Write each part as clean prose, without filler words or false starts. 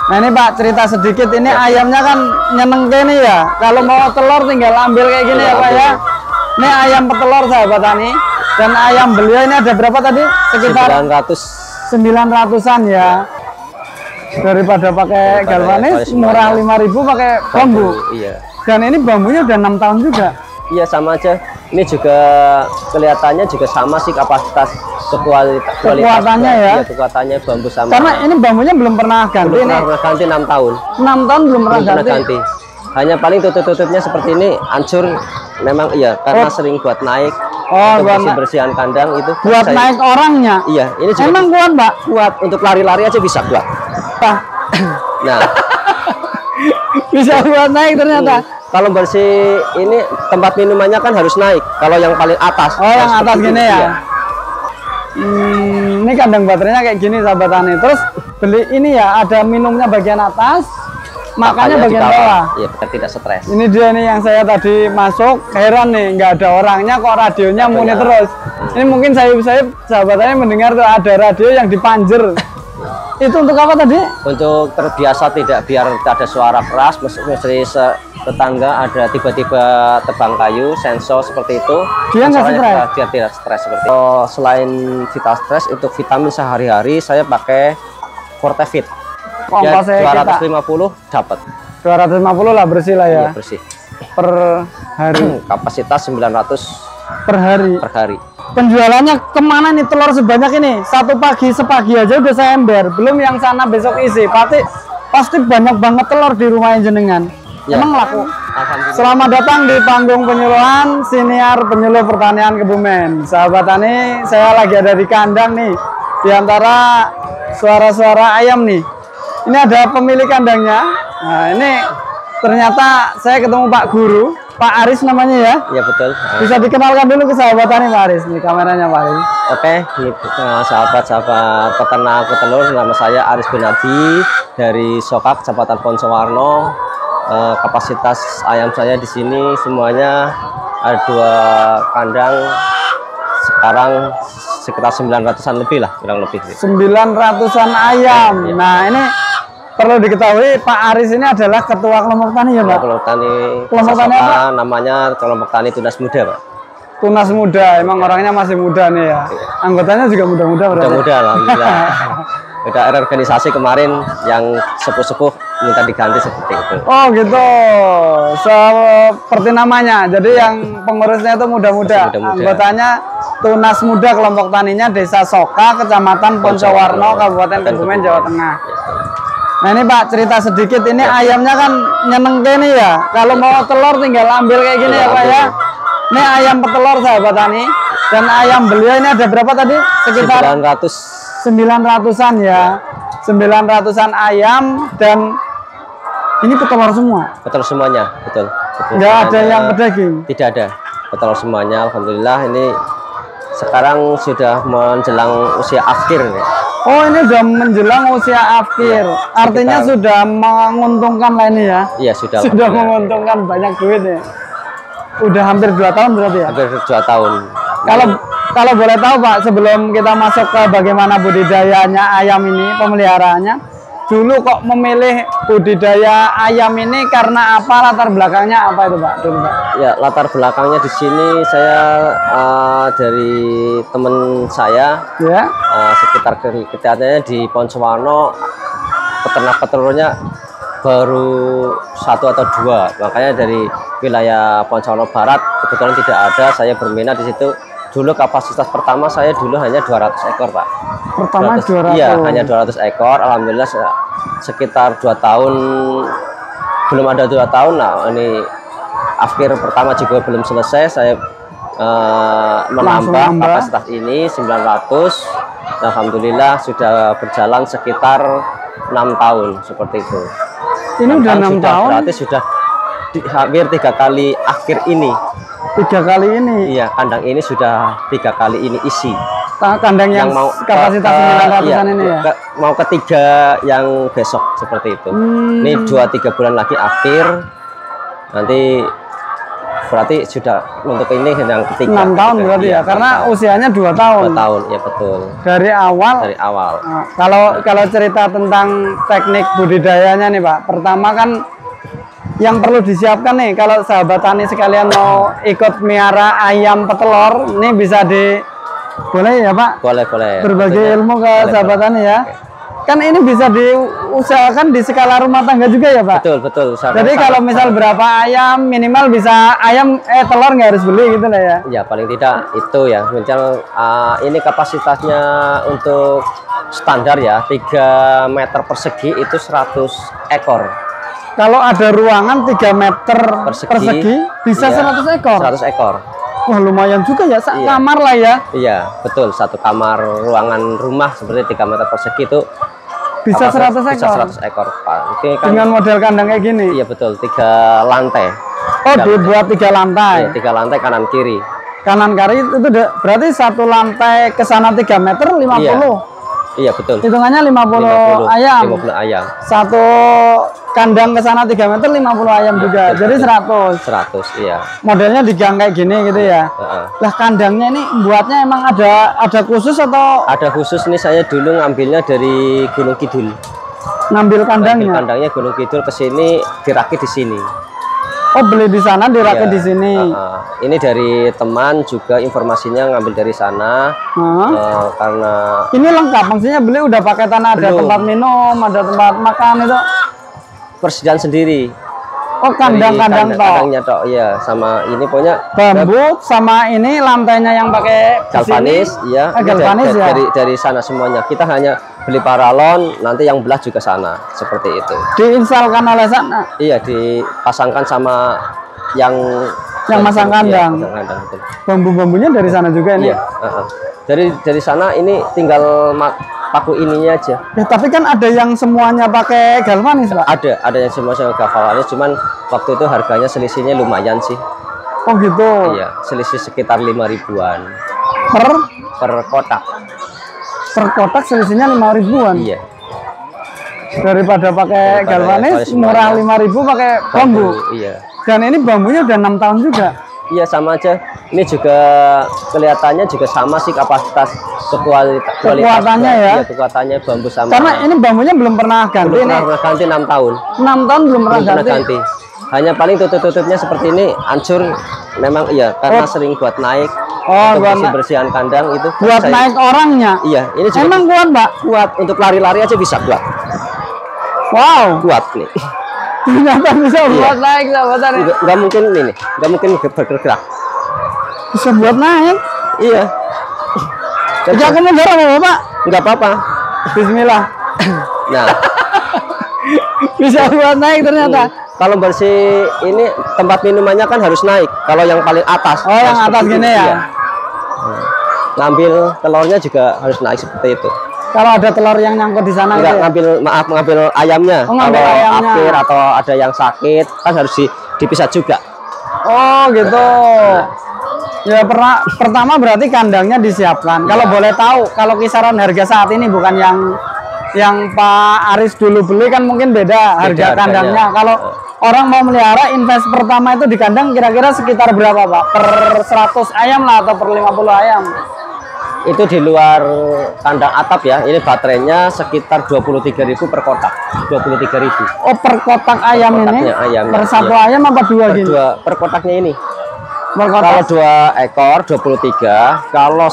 Nah ini Pak, cerita sedikit, ini ayamnya kan nyeneng nih ya. Kalau mau telur tinggal ambil kayak gini ya Pak ya. Ini ayam petelur sahabat tani. Dan ayam beliau ini ada berapa tadi? Sekitar 900-an ya. Daripada pakai galvanis, murah 5.000 pakai bambu. Iya. Dan ini bambunya udah 6 tahun juga. Iya sama aja. Ini juga kelihatannya juga sama sih kapasitas kekuatannya ya. Iya, kekuatannya bambu sama. Karena ini bambunya belum pernah ganti. Belum pernah ganti 6 tahun. 6 tahun belum pernah ganti. Hanya paling tutup-tutupnya seperti ini hancur. Memang iya karena sering buat naik. Buat bersihan kandang itu. Buat naik orangnya. Iya, ini juga emang kuat Mbak? Kuat untuk lari-lari aja bisa kuat. Nah, bisa buat naik ternyata. Kalau bersih ini tempat minumannya kan harus naik. Kalau yang paling atas. Oh, yang atas gini ya. Iya. Ini kandang baterainya kayak gini sahabat tani. Terus beli ini ya, ada minumnya bagian atas, makannya bagian bawah. Iya, biar tidak stres. Ini dia nih yang saya tadi masuk, heran nih, nggak ada orangnya kok radionya muni terus. Ini mungkin saya sahabat tani mendengar tuh ada radio yang dipanjer. Itu untuk apa tadi? Untuk terbiasa tidak biar ada suara keras, mesti tetangga ada tiba-tiba tebang kayu, sensor seperti itu. Dia nggak stres? Biar tidak stres seperti itu. Selain Vita Stress, untuk vitamin sehari-hari saya pakai Fortevit. Ya, 250 dapat. 250 lah bersih lah ya. Iya, bersih. Per hari. Kapasitas 900 per hari. Per hari. Penjualannya kemana nih telur sebanyak ini? Sepagi aja udah saya ember, belum yang sana besok isi. Pasti banyak banget telur di rumah jenengan. Ya. Emang laku. Selamat datang di panggung penyuluhan siniar penyuluh pertanian Kebumen. Sahabat tani, saya lagi ada di kandang nih. Di antara suara-suara ayam nih. Ini ada pemilik kandangnya. Nah ini ternyata saya ketemu Pak Guru. Pak Aris namanya ya? Iya betul. Bisa dikenalkan dulu ke sahabat tani Pak Aris, nih kameranya Pak Aris. Oke, sahabat-sahabat peternak petelur, nama saya Aris Binadi dari Sokak, Kecamatan Poncowarno. Kapasitas ayam saya di sini semuanya ada 2 kandang, sekarang sekitar 900-an lebih lah, kurang lebih. 900-an ayam. Ya. Nah ini perlu diketahui Pak Aris ini adalah ketua kelompok tani ya Pak? Kelompok tani apa? Namanya kelompok tani Tunas Muda Pak. Tunas Muda, emang orangnya masih muda nih ya? Anggotanya juga muda-muda berarti? Muda-muda alhamdulillah. Udah organisasi kemarin yang sepuh-sepuh minta diganti seperti itu. Oh gitu, seperti namanya. Jadi yang pengurusnya itu muda-muda. Anggotanya Tunas Muda, kelompok taninya Desa Soka, Kecamatan Poncowarno, Kabupaten Kebumen, Jawa Tengah. Nah ini Pak, cerita sedikit, ini ayamnya kan nyeneng nih ya. Kalau mau telur tinggal ambil kayak gini ya Pak ya. Ini ayam petelur sahabat tani. Dan ayam beliau ini ada berapa tadi? Sekitar 900-an ya. 900-an ayam dan ini petelur semua. Petelur semuanya, betul. Nggak ada yang pedaging? Tidak ada. Petelur semuanya, alhamdulillah. Ini sekarang sudah menjelang usia akhir nih. Oh ini sudah menjelang usia akhir, ya, artinya sudah menguntungkan lah ini ya? Iya sudah. Sudah menguntungkan banyak duit ya. Udah hampir 2 tahun berarti ya? Hampir 2 tahun. Kalau boleh tahu Pak, sebelum kita masuk ke bagaimana budidayanya ayam ini, pemeliharaannya, dulu kok memilih budidaya ayam ini karena apa? Latar belakangnya apa itu Pak? Dulu, Pak? Ya latar belakangnya di sini saya dari teman saya, ya, sekitar kegiatannya di Poncowarno, peternak-petelurnya baru 1 atau 2, makanya dari wilayah Poncowarno Barat kebetulan tidak ada. Saya berminat di situ. Dulu kapasitas pertama saya dulu hanya 200 ekor Pak. Pertama 200? Iya, hanya 200 ekor. Alhamdulillah sekitar 2 tahun, belum ada 2 tahun. Nah ini akhir pertama juga belum selesai, saya menambah kapasitas ini 900. Alhamdulillah sudah berjalan sekitar 6 tahun seperti itu. Ini udah 6 tahun? Berarti sudah hampir 3 kali akhir ini. 3 kali ini? Iya, kandang ini sudah 3 kali ini isi. Kandang yang mau kapasitas 900-an ini ya? Mau ketiga yang besok seperti itu. Ini 2-3 bulan lagi akhir. Nanti berarti sudah untuk ini yang ketiga. 6 tahun berarti ya, karena usianya 2 tahun. 2 tahun, ya betul. Dari awal. Dari awal. Kalau cerita tentang teknik budidayanya nih Pak, pertama kan yang perlu disiapkan nih, kalau sahabat tani sekalian mau ikut miara ayam petelur, ini bisa boleh ya Pak? Boleh. Berbagi ilmu ke sahabat tani ya. Kan ini bisa diusahakan di skala rumah tangga juga ya Pak? Betul. Jadi kalau misal berapa ayam, minimal bisa telur nggak harus beli gitu lah ya? Ya paling tidak itu ya. Misal ini kapasitasnya untuk standar ya, 3 meter persegi itu 100 ekor. Kalau ada ruangan 3 meter persegi bisa iya, 100 ekor? 100 ekor. Wah lumayan juga ya, kamar lah ya? Iya betul, satu kamar ruangan rumah seperti 3 meter persegi itu bisa 100 ekor? Bisa 100 ekor Pak. Kan, dengan model kandang kayak gini? Iya betul, 3 lantai. Oh dibuat 3 lantai? Iya, 3 lantai kanan kiri. Kanan kiri itu berarti satu lantai ke sana 3 meter 50? Iya betul. Hitungannya 50 ayam. 50 ayam. Satu kandang ke sana 3 meter 50 ayam juga. Jadi 100. 100 iya. Modelnya di gang kayak gini gitu ya. Lah kandangnya ini buatnya emang ada khusus atau? Ada khusus nih, saya dulu ngambilnya dari Gunung Kidul. Ngambil kandangnya? Ngambil kandangnya Gunung Kidul, ke sini dirakit di sini. Oh beli di sana dirakit di sini. Ini dari teman juga, informasinya ngambil dari sana. Karena ini lengkap, maksudnya beli udah paketan, ada tempat minum, ada tempat makan itu. Persediaan sendiri. Oh kandang-kandang kandangnya tok, iya. Sama ini punya bambu, sama ini lantainya yang pakai galvanis, iya. Galvanis ya. Dari sana semuanya. Kita hanya beli paralon, nanti yang belah juga sana, seperti itu. Diinstalkan oleh sana? Iya, dipasangkan sama yang masang kandang. Iya, bambu-bambunya dari sana juga ini? Iya. Dari sana ini tinggal paku ininya aja. Ya, tapi kan ada yang semuanya pakai galvanis Pak? Ada yang semuanya galvanis, cuman waktu itu harganya selisihnya lumayan sih. Oh gitu? Iya, selisih sekitar 5 ribuan. Per kotak. Per kotak selisihnya 5 ribuan? Iya. Daripada pakai galvanis, murah 5.000 pakai bambu? Iya. Dan ini bambunya udah 6 tahun juga? Iya sama aja. Ini juga kelihatannya juga sama sih kapasitas kekuatannya ya. Iya, kekuatannya bambu sama. Karena ini bambunya belum pernah ganti. Belum pernah ganti 6 tahun. 6 tahun belum pernah ganti. Hanya paling tutup-tutupnya seperti ini hancur. Memang iya karena sering buat naik. Buat bersihan kandang itu. Buat naik orangnya. Iya, ini juga. Emang kuat, Mbak? Kuat, untuk lari-lari aja bisa kuat. Wow, kuat nih. Ternyata bisa buat naik sahabat. Nggak mungkin ini, nggak mungkin bergerak. Bisa buat naik? Iya. Jadi aku mundur apa Pak? Nggak apa-apa. Bismillah. Nah, bisa buat naik ternyata. Kalau bersih ini tempat minumannya kan harus naik. Kalau yang paling atas. Oh, yang atas gini ya. Iya. Ngambil telurnya juga harus naik seperti itu. Kalau ada telur yang nyangkut di sana enggak, ngambil ayamnya. Ngambil kalau ayamnya. akhir atau ada yang sakit kan harus dipisah juga. Oh gitu. Ya pertama berarti kandangnya disiapkan. Kalau boleh tahu, kalau kisaran harga saat ini bukan yang Pak Aris dulu beli kan mungkin beda harga kandangnya. Kalau orang mau melihara, invest pertama itu di kandang kira-kira sekitar berapa Pak? Per 100 ayam lah atau per 50 ayam? Itu di luar kandang atap ya. Ini baterainya sekitar 23.000 per kotak. 23.000. Oh, per kotak ayam ini? Ayamnya, per satu ayam apa dua gini? Per kotaknya ini. Kalau 2 ekor 23. Kalau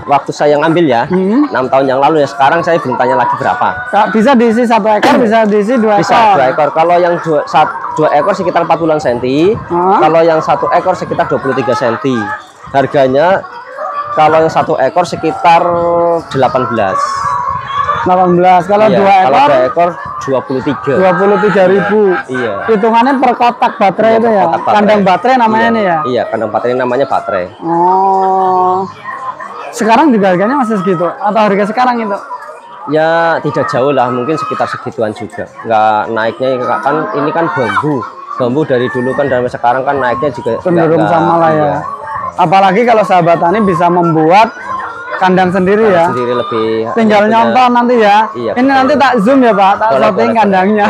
waktu saya ngambil ya 6 tahun yang lalu ya, sekarang saya belum tanya lagi berapa. Bisa diisi 1 ekor, bisa diisi 2 ekor. Bisa 2 ekor. Kalau yang 2 ekor sekitar 40 cm. Kalau yang 1 ekor sekitar 23 cm. Harganya kalau yang 1 ekor sekitar 18. Kalau iya, 2 ekor 23. 23.000. Iya. Hitungannya per kotak baterai itu ya. Kandang baterai namanya nih ya. Iya, kandang baterai namanya baterai. Oh. Sekarang juga harganya masih segitu atau harga sekarang itu? Ya, tidak jauh lah, mungkin sekitar segituan juga. Nggak naiknya kan ini kan bambu. Bambu dari dulu kan dan sekarang kan naiknya juga cenderung sama lah ya. Iya. Apalagi kalau sahabat tani bisa membuat kandang sendiri ya. Sendiri lebih. Tinggal nyontoh nanti ya. Iya, ini nanti tak zoom ya Pak, tak shooting kandangnya.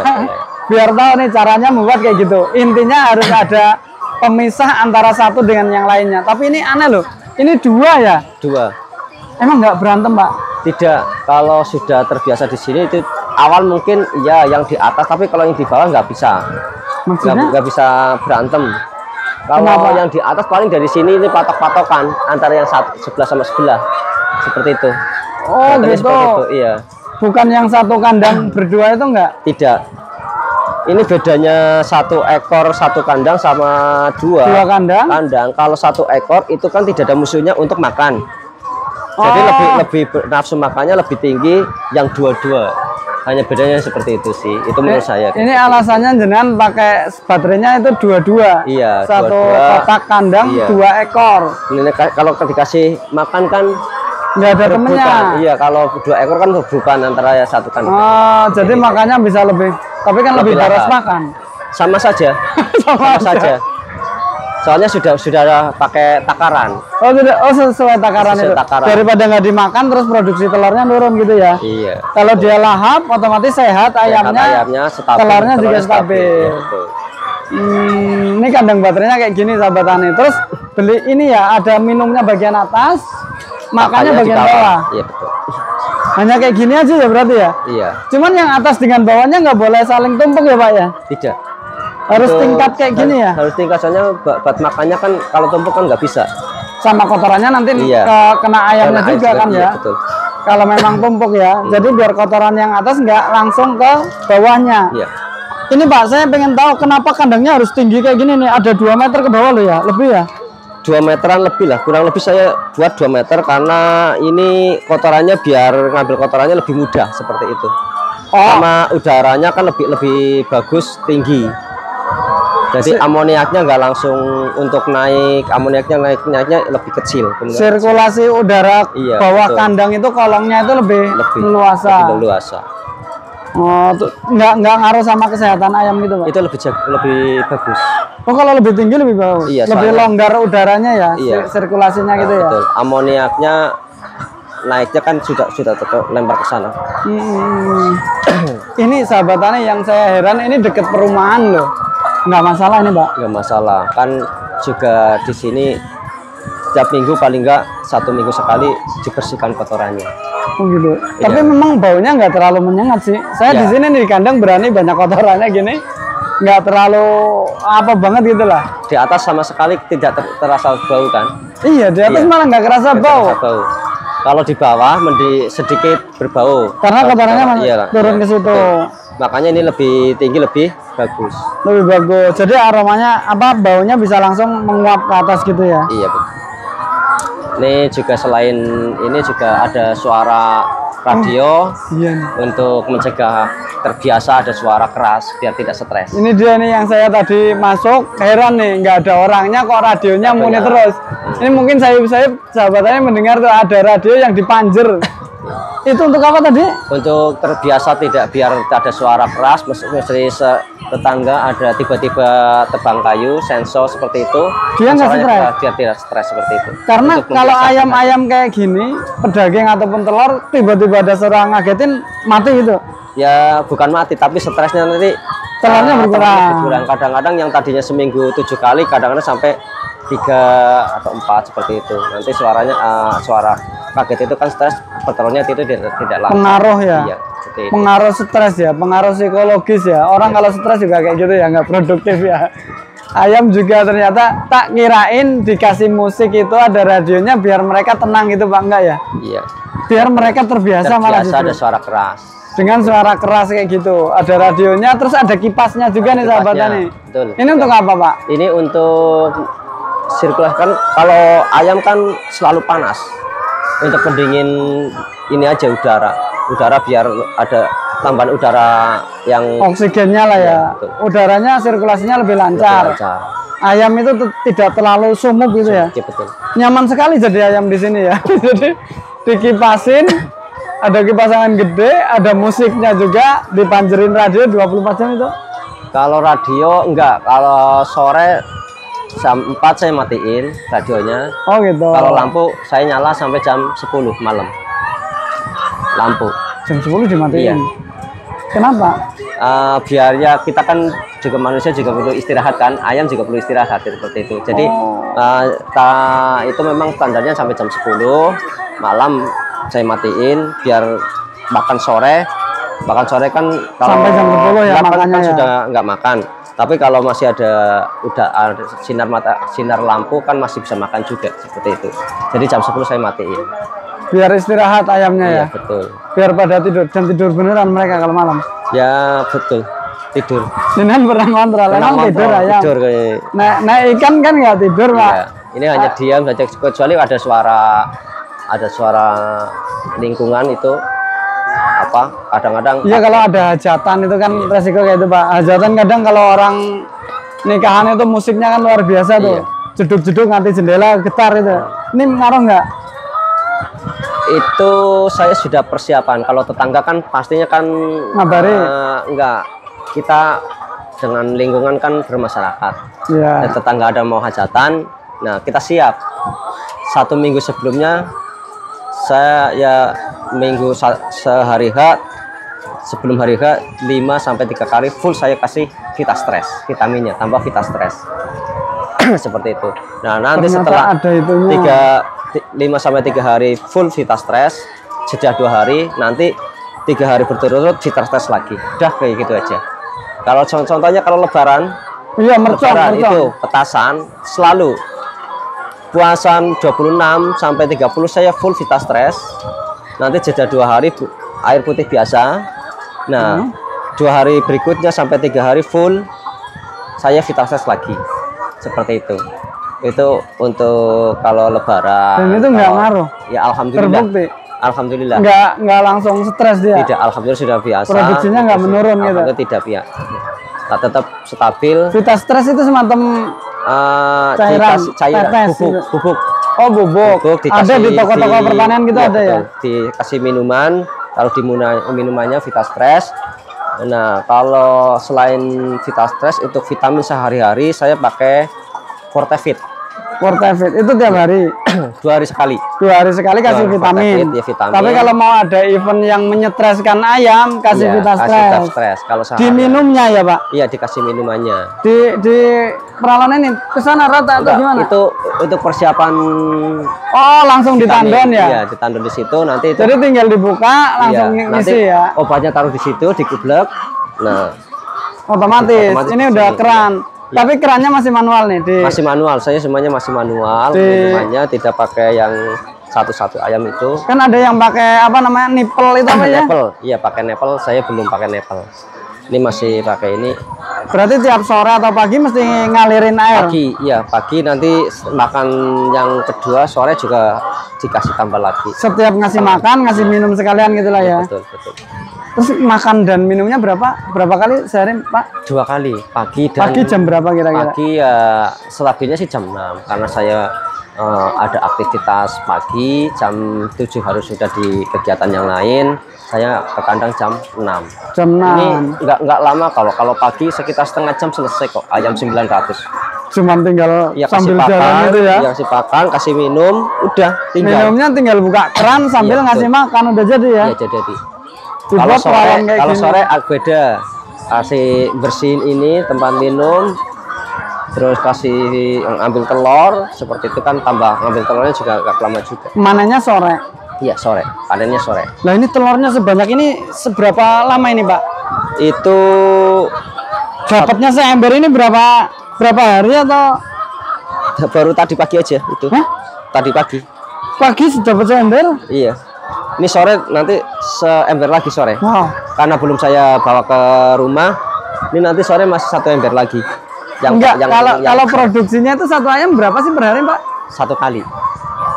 Biar tahu nih caranya membuat kayak gitu. Intinya harus ada pemisah antara satu dengan yang lainnya. Tapi ini aneh loh. Ini dua ya? Dua. Emang nggak berantem, Pak? Tidak. Kalau sudah terbiasa di sini itu awal mungkin ya yang di atas, tapi kalau yang di bawah nggak bisa. Maksudnya? Nggak bisa berantem. Kalau Kenapa? yang di atas paling dari sini ini patok-patokan antara yang sebelah sama sebelah. Seperti itu. Oh, Katanya gitu. seperti itu, iya. Bukan yang satu kandang berdua itu enggak? Tidak. Ini bedanya satu ekor satu kandang sama dua kandang. Kalau satu ekor itu kan tidak ada musuhnya untuk makan. Jadi lebih nafsu makannya lebih tinggi yang dua-dua. Hanya bedanya seperti itu sih. Itu menurut saya. Ini alasannya jenengan pakai baterainya itu dua-dua. Iya, satu dua-dua. kotak kandang, Iya. 2 ekor. Ini kalau dikasih makan kan Nggak ada temennya. Iya, kalau 2 ekor kan rebutan antara satu kandang. Oh, jadi makanya bisa lebih. Tapi kan lebih boros lahap. makan. Sama saja. Sama saja. Soalnya sudah pakai takaran. Oh, tidak. Oh, sesuai takaran Sesuai itu. takaran. Daripada nggak dimakan terus produksi telurnya turun gitu ya. Iya. Kalau dia lahap otomatis sehat ayamnya stabil. telurnya juga stabil. Iya, betul. Ini kandang baterainya kayak gini sahabat tani. Terus beli ini ya, ada minumnya bagian atas, makannya bagian bawah. Iya, betul. Hanya kayak gini aja ya berarti ya? Iya. Cuman yang atas dengan bawahnya nggak boleh saling tumpuk ya Pak ya? Tidak. Harus Itu tingkat kayak gini ya? Harus tingkat, soalnya buat makannya kan kalau tumpuk kan nggak bisa. Sama kotorannya nanti Iya. kena ayamnya Karena juga kan iya, ya? betul. Kalau memang tumpuk ya. Jadi biar kotoran yang atas nggak langsung ke bawahnya. Iya. Ini Pak, saya pengen tahu kenapa kandangnya harus tinggi kayak gini nih? Ada 2 meter ke bawah loh ya? Lebih ya? 2 meteran lebih lah, kurang lebih saya buat 2 meter karena ini kotorannya biar ngambil kotorannya lebih mudah seperti itu. Sama udaranya kan lebih bagus tinggi. Jadi amoniaknya nggak langsung untuk naik, naiknya lebih kecil. Sirkulasi udara bawah betul. kandang itu kolongnya itu lebih luasa. Lebih luasa. Oh, tuh nggak ngaruh sama kesehatan ayam gitu Pak? Itu lebih bagus. Oh, kalau lebih tinggi lebih bagus. Iya, lebih longgar udaranya ya, iya. sirkulasinya gitu ya. Betul. Amoniaknya naiknya kan sudah lempar ke sana. Ini sahabat tani yang saya heran, ini deket perumahan loh. Nggak masalah ini Pak? Nggak masalah, kan juga di sini setiap minggu paling nggak 1 minggu sekali dibersihkan kotorannya. Oh gitu. Iya. Tapi memang baunya nggak terlalu menyengat sih. Saya di sini nih di kandang berani banyak kotorannya gini, nggak terlalu apa banget gitu lah. Di atas sama sekali tidak terasa bau kan? Iya, di atas malah nggak kerasa bau. Kalau di bawah sedikit berbau. Karena kotorannya turun ke situ. Makanya ini lebih tinggi, lebih bagus. Lebih bagus. Jadi aromanya baunya bisa langsung menguap ke atas gitu ya. Iya betul. Ini juga selain ini juga ada suara radio untuk mencegah terbiasa ada suara keras biar tidak stres. Ini dia nih yang saya tadi masuk heran nih, nggak ada orangnya kok radionya muni terus. Ini mungkin sahabatnya mendengar tuh ada radio yang dipanjer. Itu untuk apa tadi? Untuk terbiasa biar tidak ada suara keras, mesti tetangga ada tiba-tiba tebang kayu, sensor seperti itu. Dia nggak stres? Biar tidak stres seperti itu. Karena kalau ayam-ayam kayak gini, pedaging ataupun telur, tiba-tiba ada suara ngagetin, mati gitu. Ya bukan mati, tapi stresnya nanti telurnya berkurang. Kadang-kadang yang tadinya seminggu 7 kali, kadang-kadang sampai 3 atau 4 seperti itu. Nanti suaranya suara kaget itu kan stres, petelurnya itu tidak langsung. Pengaruh ya. Iya, pengaruh stres ya, pengaruh psikologis ya. Orang kalau stres juga kayak gitu ya, nggak produktif ya. Ayam juga ternyata tak kirain dikasih musik itu ada radionya biar mereka tenang gitu Pak, enggak ya? Iya. Biar mereka terbiasa malah ada suara keras. Dengan suara keras kayak gitu, ada radionya, terus ada kipasnya juga nih sahabatnya nih. Betul. Ini untuk apa Pak? Ini untuk sirkulasi kan, kalau ayam kan selalu panas. Untuk pendingin ini aja udara biar ada tambahan udara yang oksigennya lah ya. Udaranya sirkulasinya lebih lancar. Ayam itu tidak terlalu sumuk gitu ya. Betul. Nyaman sekali jadi ayam di sini ya. Jadi dikipasin, ada kipas angin gede, ada musiknya juga, dipanjerin radio 24 jam itu. Kalau radio enggak, kalau sore jam 4 saya matiin radionya. Oh gitu. Kalau lampu saya nyala sampai jam 10 malam. Lampu. Jam 10 dimatiin. Iya. Kenapa? biar ya kita kan juga manusia juga perlu istirahat kan, ayam juga perlu istirahat seperti itu. Jadi itu memang standarnya sampai jam 10 malam saya matiin biar makan sore kan kalau sampai jam 10 ya makanya kan sudah nggak makan. Tapi kalau masih ada sinar lampu kan masih bisa makan juga seperti itu. Jadi jam 10 saya matiin. Biar istirahat ayamnya ya. Betul. Biar pada tidur dan tidur beneran mereka kalau malam. Ya betul, tidur. Jenengan pernah kontrol, emang tidur ayam. Tidur kayak. Nah ikan kan nggak tidur Pak. Ya, ini hanya diam saja kecuali ada suara lingkungan itu apa kadang-kadang. Iya kalau ada hajatan itu kan resiko kayak itu Pak. Hajatan kadang kalau orang nikahan itu musiknya kan luar biasa tuh. Jeduk-jeduk nanti jendela getar itu. Ini ngaruh nggak? Itu saya sudah persiapan. Kalau tetangga kan pastinya kan ngabari. Enggak. Kita dengan lingkungan kan bermasyarakat. Iya. Tetangga ada mau hajatan, nah kita siap. 1 minggu sebelumnya saya ya minggu sehari sebelum hari H 5 sampai 3 kali full saya kasih Vita Stress, vitaminnya tambah Vita Stress. Seperti itu. Nah, nanti setelah ada itunya. 5 sampai 3 hari full Vita Stress, jeda 2 hari, nanti 3 hari berturut-turut Vita Stress lagi. Udah kayak gitu aja. Kalau contohnya kalau lebaran, iya mercon. Itu petasan selalu puasan 26 sampai 30 saya full Vita Stress. Nanti jeda 2 hari air putih biasa. Nah, 2 hari berikutnya sampai 3 hari full saya Vita Stress lagi. Seperti itu. Itu untuk kalau lebaran. Dan itu nggak ngaruh. Ya alhamdulillah. Terbukti. Alhamdulillah. Nggak langsung stres dia. Tidak, alhamdulillah sudah biasa. Produksinya nggak menurun gitu. Tidak ya. Tetap stabil. Vita Stress itu semacam cairan bubuk. Oh bubuk. Ada di toko-toko pertanian gitu ya, ada ya. Dikasih minuman, kalau di minumannya Vita Stress. Nah kalau selain Vita Stress untuk vitamin sehari-hari saya pakai Fortevit. Fortevit itu tiap hari. 2 hari sekali. 2 hari sekali kasih vitamin. Ya, vitamin. Tapi kalau mau ada event yang menyetreskan ayam, kasih Vita Stress. Kalau sehari. Diminumnya ya Pak? Iya dikasih minumannya. Di peralatan ini kesana rata atau gimana? Itu untuk persiapan. Oh langsung ditandon ya? Iya ditandon di situ nanti. Itu, jadi tinggal dibuka langsung ngisi ya? Obatnya taruh di situ, dikublek. Nah otomatis. Ini udah keran. Ya. Tapi kerannya masih manual nih masih manual, saya semuanya masih manual. Minumannya tidak pakai yang satu-satu ayam itu. Kan ada yang pakai apa namanya nipple itu apa ya? Nipple, iya pakai nipple. Saya belum pakai nipple. Ini masih pakai ini. Berarti tiap sore atau pagi mesti ngalirin air? Pagi, iya pagi. Nanti makan yang kedua sore juga dikasih tambah lagi. Setiap ngasih makan, ngasih minum sekalian gitulah ya? Betul, betul. Terus makan dan minumnya berapa kali sehari Pak? 2 kali, pagi dan pagi jam berapa kira-kira? Pagi ya stabilnya sih jam 6 karena saya ada aktivitas pagi, jam 7 harus sudah di kegiatan yang lain. Saya ke kandang jam 6. Jam 6. Ini nggak lama kalau pagi sekitar setengah jam selesai kok ayam 900. Cuman tinggal ya, sambil jalan itu ya? Kasih pakan, kasih minum, udah tinggal. Minumnya tinggal buka keran sambil ngasih makan udah jadi ya? Iya jadi. Kalau sore beda, kasih bersihin ini tempat minum, terus kasih ambil telur seperti itu kan tambah ngambil telurnya juga agak lama juga. Mananya sore? Iya sore, panennya sore. Lah ini telurnya sebanyak ini seberapa lama ini Pak? Itu dapatnya seember ini berapa hari atau? Baru tadi pagi aja itu. Hah? Tadi pagi. Pagi sudah dapat seember? Iya. Ini sore nanti seember lagi sore. Wow. Karena belum saya bawa ke rumah. Ini nanti sore masih 1 ember lagi. Kalau produksinya itu 1 ayam berapa sih per hari Pak? 1 kali.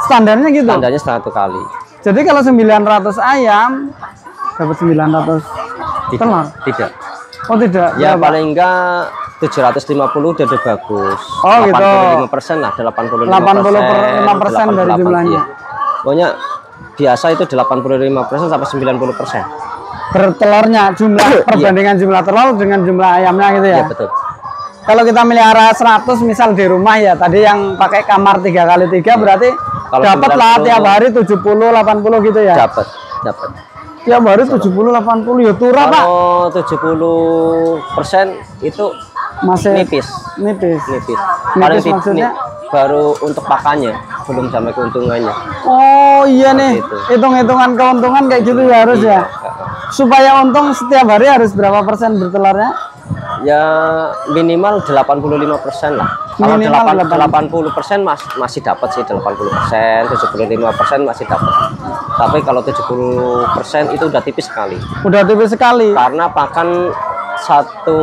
Standarnya gitu? Standarnya 1 kali. Jadi kalau 900 ayam dapat 900 telur? Tidak. Oh tidak? Ya paling enggak 750 udah bagus. Oh 85% gitu. 85% lah, 85% dari jumlahnya. Pokoknya biasa itu 85% sampai 90%. Bertelurnya jumlah perbandingan jumlah telur dengan jumlah ayamnya gitu ya? Iya betul. Kalau kita melihara 100 misal di rumah ya, tadi yang pakai kamar 3x3 berarti dapat lah tiap hari 70 80 gitu ya? Dapat. Tiap hari 70-80 ya turah Pak. Kalau 70% itu masih nipis. Paling maksudnya baru untuk pakannya, belum sampai keuntungannya. Oh iya nih, hitung-hitungan keuntungan kayak gitu ya harus ya. Supaya untung setiap hari harus berapa persen bertelurnya? Ya minimal 85% lah. Kalau 80% masih dapat sih, 80%, 75% masih dapat. Tapi kalau 70% itu udah tipis sekali. Udah tipis sekali. Karena pakan satu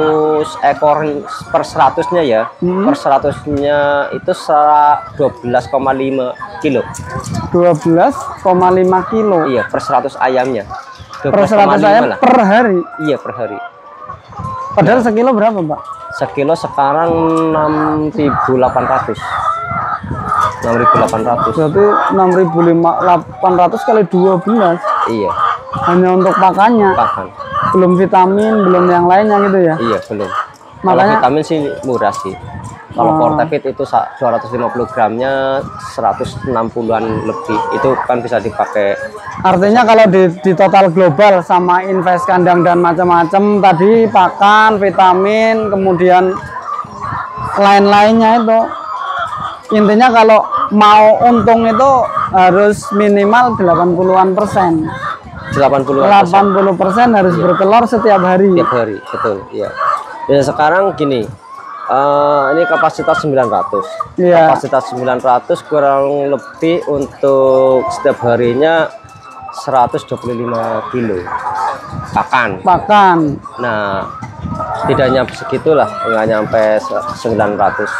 ekor per 100-nya ya, per 100-nya itu 12,5 kilo. 12,5 kilo. Iya, per 100 ayamnya. Per 100 ayam lah. Per hari? Iya, per hari. Padahal sekilo berapa, Pak? Sekilo sekarang 6.800. 6.800. Berarti 6.800 kali 12. Iya. Hanya untuk pakannya. Pakan. Belum vitamin, belum yang lainnya gitu ya? Iya, belum. Makanya, kalau vitamin sih murah sih. Kalau Fortevit itu 250 gramnya 160-an lebih. Itu kan bisa dipakai. Artinya kalau di total global sama invest kandang dan macam-macam tadi, pakan, vitamin, kemudian lain-lainnya itu. Intinya kalau mau untung itu harus minimal 80-an%. 80% harus iya. Bertelur setiap hari. Setiap hari, betul. Iya. Dan sekarang gini, ini kapasitas 900. Iya. Kapasitas 900 kurang lebih untuk setiap harinya 125 kilo pakan. Nah, tidak nyampe segitulah, nggak nyampe 900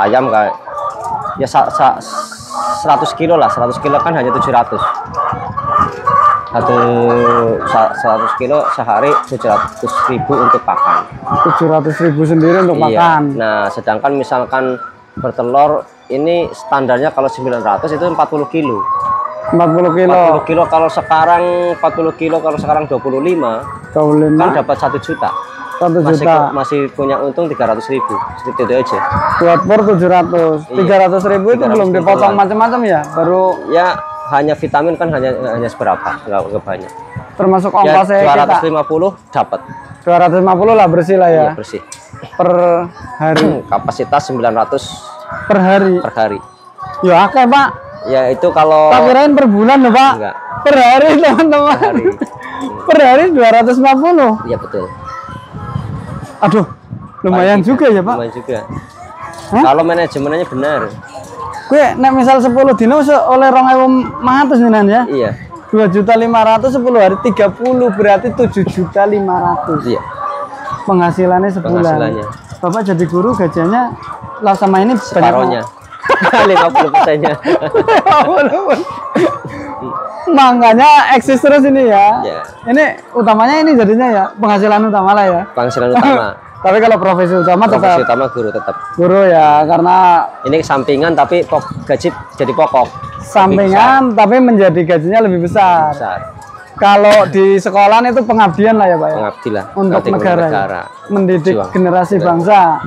ayam kayak ya 100 kilo lah. 100 kilo kan hanya 700. 100 kilo sehari 700.000 untuk pakan. 700.000 sendiri untuk pakan. Nah, sedangkan misalkan bertelur ini standarnya kalau 900 itu 40 kilo. 40 kilo. 40 kilo kalau sekarang 40 kilo kalau sekarang 25 kan dapat 1 juta. 1 juta. Masih punya untung 300.000. Seperti itu aja. Buat per 700. 300.000 itu belum dipotong macam-macam ya? Baru ya hanya vitamin kan hanya seberapa, nggak banyak. Termasuk ongkosnya ya, 250 dapat. 250 lah bersih lah ya. Iya, bersih. Per hari. Kapasitas 900 per hari. Per hari. Ya oke, Pak. Ya itu kalau tak kirain per bulan loh, Pak. Enggak. Per hari, teman-teman. Per hari. Per hari 250. Iya, betul. Aduh, lumayan juga ya, Pak. Lumayan juga. Kalau manajemennya benar. Gue nek misal 10 dino oleh 2.500 nih ya. Iya. 2.500.000 10 hari 30 berarti 7.500.000. Iya. Penghasilannya sebulan. Penghasilannya. Bapak jadi guru gajinya lah sama ini separohnya. 50%-nya. Makanya eksis terus ini ya. Yeah. Ini utamanya ini jadinya ya penghasilan utama lah ya. Penghasilan utama. Tapi kalau profesi utama utama guru tetap. Guru ya, karena ini sampingan tapi gaji jadi pokok. Sampingan tapi menjadi gajinya lebih besar. Kalau di sekolahan itu pengabdian lah ya, Pak ya. Pengabdian untuk negara. Mendidik generasi bangsa.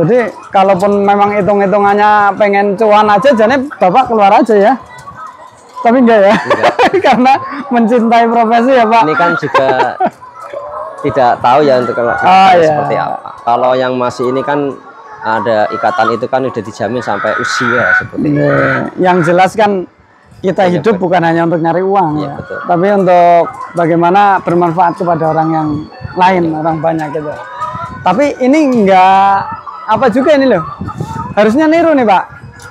Jadi kalaupun memang hitung-hitungannya pengen cuan aja, jadi Bapak keluar aja ya. Tapi enggak ya. Enggak. Karena mencintai profesi ya, Pak. Ini kan juga tidak tahu ya untuk seperti apa. Kalau yang masih ini kan ada ikatan itu kan udah dijamin sampai usia seperti itu. Yang jelas kan kita hidup bukan hanya untuk nyari uang ya, betul. Tapi untuk bagaimana bermanfaat kepada orang yang lain, orang banyak gitu. Tapi ini enggak apa juga ini loh. Harusnya niru nih, Pak.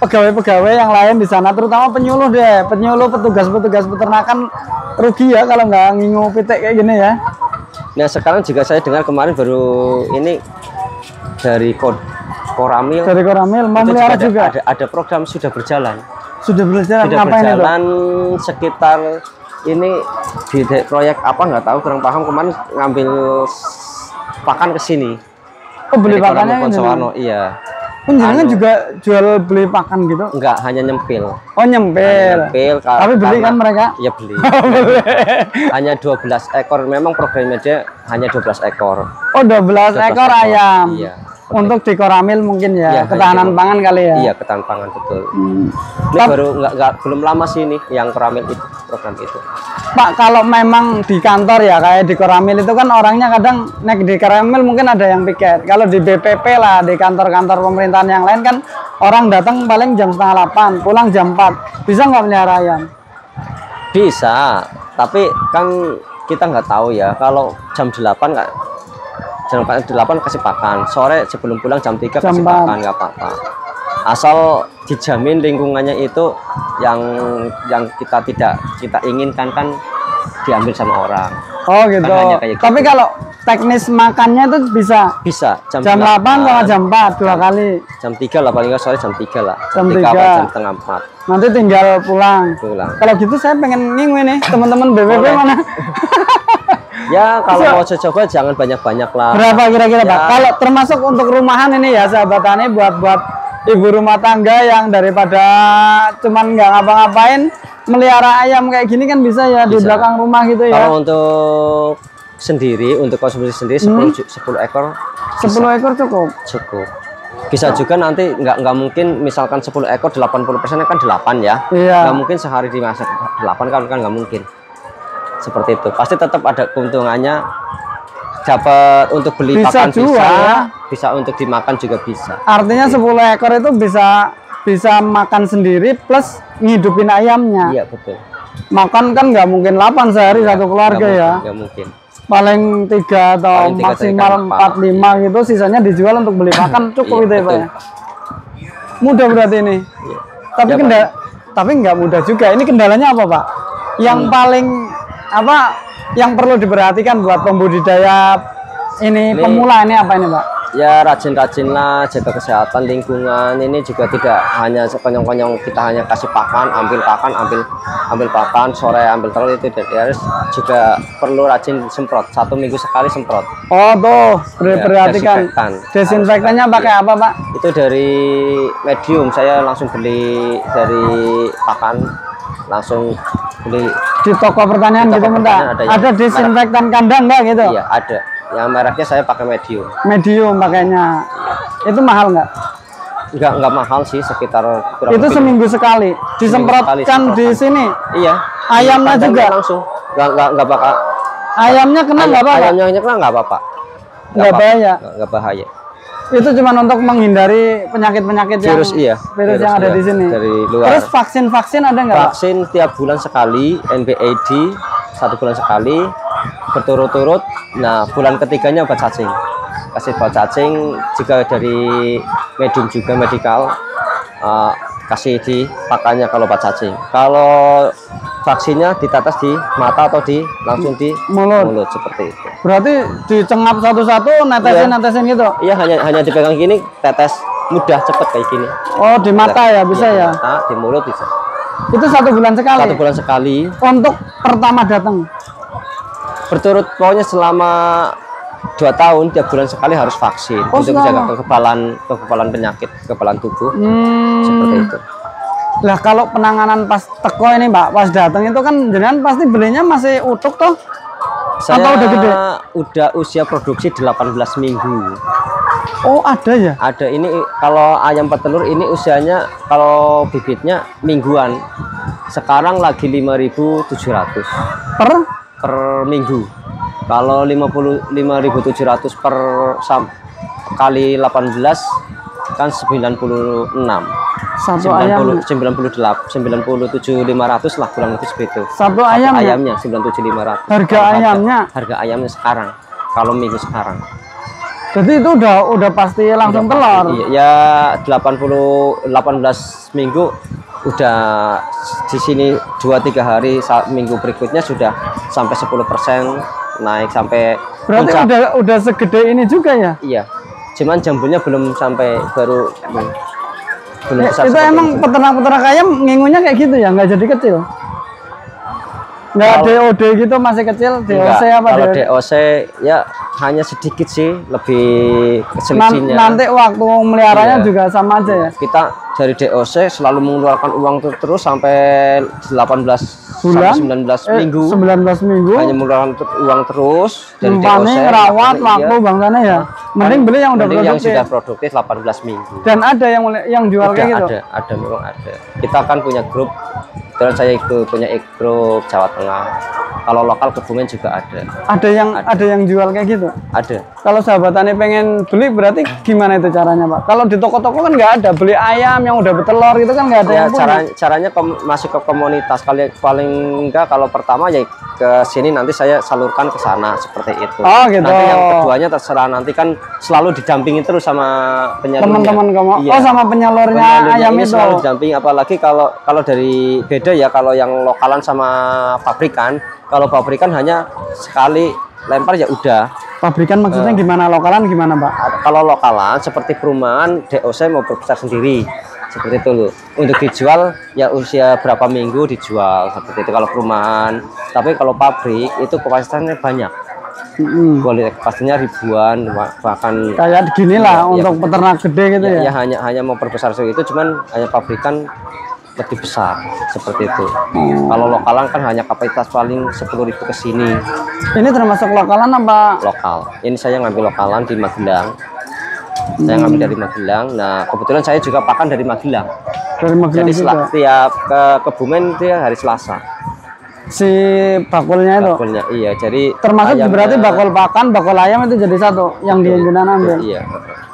Pegawai-pegawai yang lain di sana, terutama penyuluh deh, penyuluh, petugas-petugas peternakan rugi ya kalau nggak ngingu pitik kayak gini ya. Nah sekarang juga saya dengar kemarin baru ini dari Koramil. Dari Koramil mau melihara juga. Ada program sudah berjalan. Sudah berjalan. Sudah berjalan sekitar ini di proyek apa nggak tahu, kurang paham. Kemarin ngambil pakan ke sini. Oh beli pakannya Poncowarno, iya. Penjenengan juga jual beli pakan gitu? Enggak, hanya nyempil. Oh nyempil. Tapi beli kan mereka? Iya beli. Hanya 12 ekor. Memang programnya dia hanya 12 ekor. Oh 12 ekor ayam. Iya. Untuk di Koramil mungkin ya, ketahanan pangan kali ya? Iya, ketahanan pangan betul. Ini baru belum lama sih ini yang Koramil itu. program itu. Pak, kalau memang di kantor ya kayak di Koramil itu kan orangnya kadang naik di Koramil mungkin ada yang piket. Kalau di BPP lah, di kantor-kantor pemerintahan yang lain kan orang datang paling jam 7:30, pulang jam 4. Bisa nggak melihara ayam? Bisa, tapi kan kita nggak tahu ya. Kalau jam 8 nggak, jam 8 kasih pakan. Sore sebelum pulang jam 3 kasih pakan, nggak apa-apa. Asal dijamin lingkungannya itu yang kita inginkan kan diambil sama orang. Oh gitu. Kan gitu. Tapi kalau teknis makannya itu bisa jam 8 sama jam 4 dua kali. Jam 3 lah paling nggak, sore jam 3 lah. Jam 3 jam setengah 4. Nanti tinggal pulang. Kalau gitu saya pengen ngingin nih teman-teman BPP mana? Ya kalau mau coba jangan banyak-banyak lah. Berapa kira-kira Pak? Kalau termasuk untuk rumahan ini ya sahabat tani, buat ibu rumah tangga yang daripada cuman nggak ngapa-ngapain melihara ayam kayak gini kan bisa ya, bisa. Di belakang rumah gitu ya. Kalau untuk sendiri, untuk konsumsi sendiri 10 ekor. 10 ekor cukup. Bisa juga nanti nggak mungkin misalkan 10 ekor 80% kan 8 ya. Iya. Nggak mungkin sehari dimasak 8 kan nggak mungkin. Seperti itu. Pasti tetap ada keuntungannya. Dapat untuk beli pakan bisa untuk dimakan juga bisa. Artinya 10 ekor itu bisa makan sendiri plus ngidupin ayamnya. Iya betul. Makan kan nggak mungkin 8 sehari satu keluarga ya. Nggak mungkin. Paling 3 atau maksimal 4-5 gitu, sisanya dijual untuk beli pakan cukup itu ya Pak ya. Mudah berarti ini. Iya. Tapi ya, tapi nggak mudah juga. Ini kendalanya apa Pak? Yang paling yang perlu diperhatikan buat pembudidaya ini pemula ini apa ini Pak? Ya rajin-rajin lah, jaga kesehatan lingkungan. Ini juga tidak hanya sekonyong-konyong kita hanya kasih pakan, ambil pakan, sore ambil telur, itu harus juga perlu rajin semprot, 1 minggu sekali semprot. Oh tuh, perhatikan. Desinfektannya pakai apa Pak? Itu dari Medium, saya langsung beli dari pakan, langsung beli di toko pertanian gitu minta. Ada desinfektan kandang nggak gitu? Iya ada. Yang mereknya saya pakai Medium. Medium pakainya. Itu mahal nggak? Nggak mahal sih, sekitar itu seminggu sekali disemprotkan di sini. Iya. Ayamnya juga langsung. Nggak bakal. Ayamnya kena nggak apa-apa? Ayamnya kena nggak apa-apa. Nggak bahaya. Nggak bahaya. Itu cuma untuk menghindari penyakit-penyakit virus virus yang ada di sini. Dari luar. Terus vaksin ada nggak? Vaksin tiap bulan sekali, NPAD 1 bulan sekali, berturut-turut. Nah, bulan ketiganya obat cacing. Kasih obat cacing juga dari Medium juga medikal. Kasih di pakannya kalau obat cacing. Kalau vaksinnya ditetes di mata atau langsung di mulut seperti itu. Berarti dicengap satu-satu, netesin gitu. Iya, hanya dipegang gini, tetes mudah cepet kayak gini. Oh, di mata ya bisa ya? Di mata, di mulut bisa. Itu 1 bulan sekali. 1 bulan sekali. Untuk pertama datang. Berturut pokoknya selama 2 tahun tiap bulan sekali harus vaksin untuk menjaga kekebalan penyakit, kekebalan tubuh. Seperti itu. Lah kalau penanganan pas teko ini Mbak, pas datang itu kan jenengan pasti belinya masih utuh toh? Saya atau udah gede? Udah usia produksi 18 minggu. Oh ada ya? Ada. Ini kalau ayam petelur ini usianya kalau bibitnya mingguan. Sekarang lagi 5.700 per minggu. Kalau 5.700 per kali 18 kan 96. 97.500 lah kurang lebih segitu. Satu ayamnya 97.500. Harga ayamnya sekarang kalau minggu sekarang. Jadi itu udah pasti langsung telur. Iya, 18 minggu udah di sini 2-3 hari minggu berikutnya sudah sampai 10% naik sampai. Berarti udah segede ini juga ya? Iya. Cuman jambunya belum sampai belum besar. Itu emang peternak-peternak ayam ngingunya kayak gitu ya, nggak jadi kecil? Nggak DOD gitu masih kecil, DOC apa? Kalau DOC ya hanya sedikit sih, lebih selisihnya. Nanti waktu meliharanya juga sama aja ya? Kita dari DOC selalu mengeluarkan uang terus sampai 18 bulan, 19 minggu. 19 minggu. Hanya mengeluarkan uang terus dari DOC. Rawat waktu bangsanya ya? Mending beli yang udah mending produktif. yang sudah produktif 18 minggu. Dan ada yang jual kayak gitu? Ada, memang ada. Kita kan punya grup, terus saya punya grup Jawa Tengah. Kalau lokal Kebumen juga ada. Ada yang jual kayak gitu? Ada. Kalau sahabat tani pengen beli berarti gimana itu caranya, Pak? Kalau di toko-toko kan nggak ada, beli ayam yang udah bertelur gitu kan nggak ada Ya, yang punya. caranya masuk ke komunitas. Paling enggak kalau pertama ya ke sini, nanti saya salurkan ke sana seperti itu. Oh gitu. Nanti yang keduanya terserah, nanti kan selalu didampingi terus sama penyalurnya. Teman-teman kamu. Iya. Oh, sama penyalurnya ayam ini itu. selalu didampingi, apalagi kalau dari beda ya, kalau yang lokalan sama pabrikan. Kalau pabrikan hanya sekali lempar ya udah. Pabrikan maksudnya gimana? Lokalan gimana, Pak? Kalau lokalan seperti perumahan, DOC mau berbesar sendiri. Seperti itu loh. Untuk dijual ya usia berapa minggu dijual, seperti itu kalau perumahan. Tapi kalau pabrik itu kapasitasnya banyak. Boleh pastinya ribuan, bahkan kayak gini lah ya, untuk peternak gede gitu ya. Ya hanya mau perbesar segitu, cuman hanya pabrikan lebih besar seperti itu. Kalau lokalan kan hanya kapasitas paling 10.000 ke sini. Ini termasuk lokalan apa? Lokal. Ini saya ngambil lokalan di Magelang. Saya ngambil dari Magelang. Nah, kebetulan saya juga pakan dari Magelang. Dari Magelang. Jadi tiap ke Kebumen itu ya hari Selasa. Si bakulnya itu. Bakulnya iya. Jadi termasuk ayamnya, berarti bakul pakan, bakul ayam itu jadi satu yang di jenengan ambil. Iya.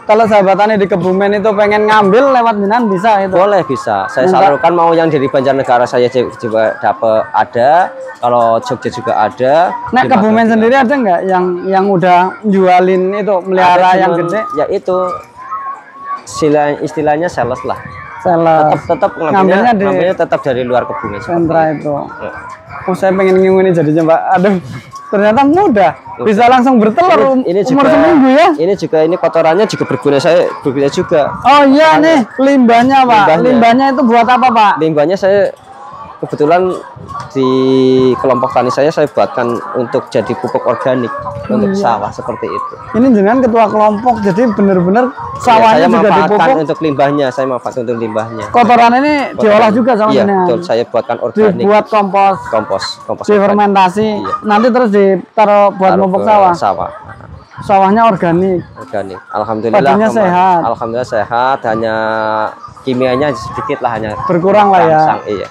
Kalau sahabat tani di Kebumen itu pengen ngambil lewat jenengan bisa itu? Boleh, bisa. Saya salurkan, mau yang dari Banjarnegara saya juga dapat ada. Kalau Jogja juga ada. Nah, Kebumen sendiri ada nggak yang udah jualin itu melihara yang gede? Ya itu istilahnya sales lah. Sales. Tetap ngambilnya tetap dari luar Kebumen. Sentra itu. Ya. Oh, saya pengen nginguni jadinya, Pak. Aduh. Ternyata mudah, bisa langsung bertelur ini umur juga, seminggu ya. Ini kotorannya juga berguna juga. Oh iya nih, limbahnya Pak. Limbahnya itu buat apa, Pak? Limbahnya saya kebetulan di kelompok tani saya buatkan untuk jadi pupuk organik untuk sawah seperti itu. Ini dengan ketua kelompok, jadi benar-benar sawahnya saya juga dipupuk. Untuk limbahnya, saya manfaatkan untuk limbahnya. Kotoran ini diolah juga sama iya, jenengan. Betul, saya buatkan organik. Dibuat kompos. Difermentasi. Iya. Nanti terus ditaruh buat pupuk sawah. Sawahnya organik. Organik. Alhamdulillah. Sehat. Alhamdulillah sehat. Hanya kimianya sedikit lah, hanya berkurang lah ya. Iya.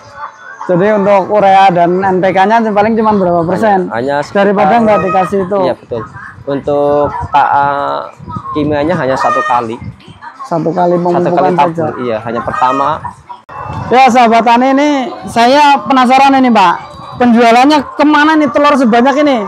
Jadi untuk urea dan NPK-nya paling cuma berapa persen? Hanya daripada nggak dikasih itu. Iya betul. Untuk kimianya hanya 1 kali. 1 kali pemupukan saja. Iya, hanya pertama. Ya sahabat tani, ini saya penasaran ini Pak. Penjualannya kemana nih telur sebanyak ini?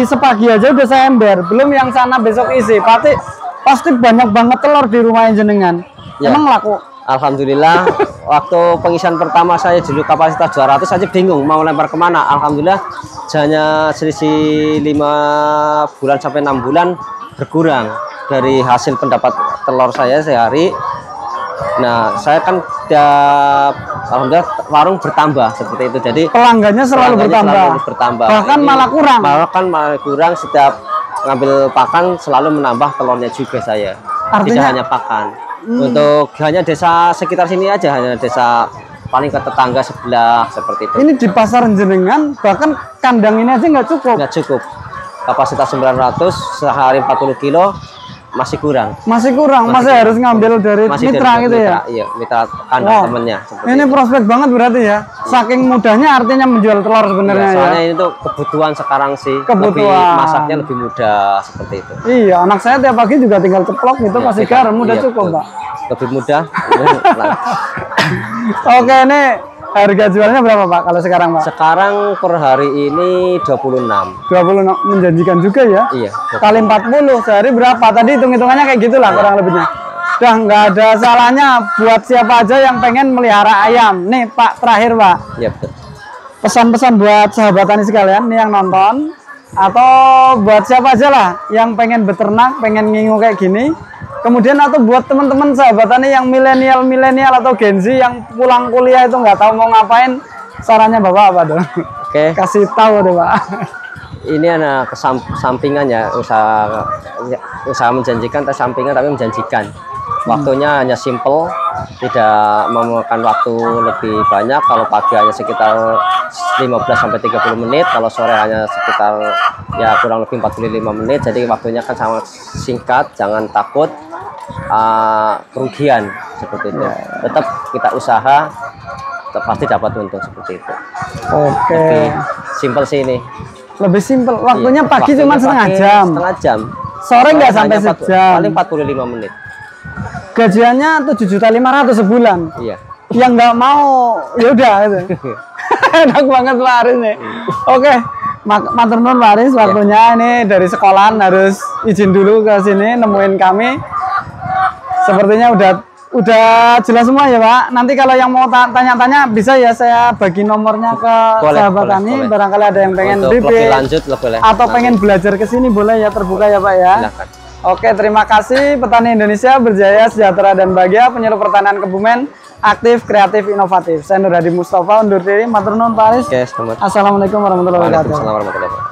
Sepagi aja udah saya ember. Belum yang sana besok isi. Pasti banyak banget telur di rumahnya jenengan. Ya. Emang laku? Alhamdulillah. Waktu pengisian pertama saya dulu kapasitas 200 saja bingung mau lempar kemana. Alhamdulillah hanya selisih 5 bulan sampai 6 bulan berkurang dari hasil pendapat telur saya sehari. Nah, saya kan alhamdulillah warung bertambah seperti itu. Jadi pelanggannya selalu bertambah. Bahkan malah kurang. Setiap ngambil pakan selalu menambah telurnya juga saya. Artinya, tidak hanya pakan. Untuk hanya desa sekitar sini aja, hanya desa paling ke tetangga sebelah seperti itu. Ini di pasar jenengan bahkan kandang ini aja nggak cukup. Nggak cukup. Kapasitas 900 sehari 40 kilo masih kurang. Masih harus ngambil dari mitra gitu ya. Iya, mitra kandang temennya. Ini itu. Prospek banget berarti ya. Saking mudahnya artinya menjual telur sebenarnya ya. Soalnya ini tuh kebutuhan sekarang sih. Masaknya lebih mudah seperti itu. Iya, anak saya tiap pagi juga tinggal ceplok gitu kasih garam udah cukup, Pak. Lebih mudah. Oke, ini harga jualnya berapa Pak kalau sekarang Pak? Sekarang per hari ini 26. 26 menjanjikan juga ya? Iya. 26. Kali 40 sehari berapa? Tadi hitung-hitungannya kayak gitulah kurang lebihnya. Udah nggak ada salahnya buat siapa aja yang pengen melihara ayam. Nih Pak terakhir Pak. Iya betul. Pesan-pesan buat sahabat tani sekalian nih yang nonton atau buat siapa aja lah yang pengen beternak, pengen ngingu kayak gini. Kemudian atau buat teman-teman sahabat tani yang milenial atau Gen Z yang pulang kuliah itu nggak tahu mau ngapain, sarannya Bapak apa dong? Oke. Kasih tahu deh Pak. Ini ada sampingan ya, usaha menjanjikan, sampingan tapi menjanjikan. Waktunya hanya simple, tidak memakan waktu lebih banyak. Kalau pagi hanya sekitar 15-30 menit, kalau sore hanya sekitar ya kurang lebih 45 menit. Jadi waktunya kan sangat singkat. Jangan takut kerugian seperti itu. Tetap kita usaha, pasti dapat untung seperti itu. Oke. Lebih simple sih ini. Lebih simple. Waktunya pagi cuma setengah jam. Setengah jam. Sore nggak sampai sejam. Paling 45 menit. Gajiannya 7.500.000 sebulan. Iya. Yang nggak mau ya udah gitu. Enak banget Pak Aris nih. Oke. Matur nuwun Pak Aris, waktunya ini dari sekolahan harus izin dulu ke sini nemuin kami. Sepertinya udah jelas semua ya Pak. Nanti kalau yang mau tanya-tanya bisa ya saya bagi nomornya ke sahabat kami. Barangkali ada yang pengen bibit atau pengen belajar ke sini boleh ya, terbuka ya Pak ya. Silakan. Oke, terima kasih. Petani Indonesia berjaya, sejahtera dan bahagia. Penyuluh pertanian Kebumen, aktif, kreatif, inovatif. Saya Nur Hadi Mustafa undur diri. Matur nuwun Pak Aris. Oke, selamat. Assalamualaikum warahmatullahi wabarakatuh. Waalaikumsalam warahmatullahi wabarakatuh.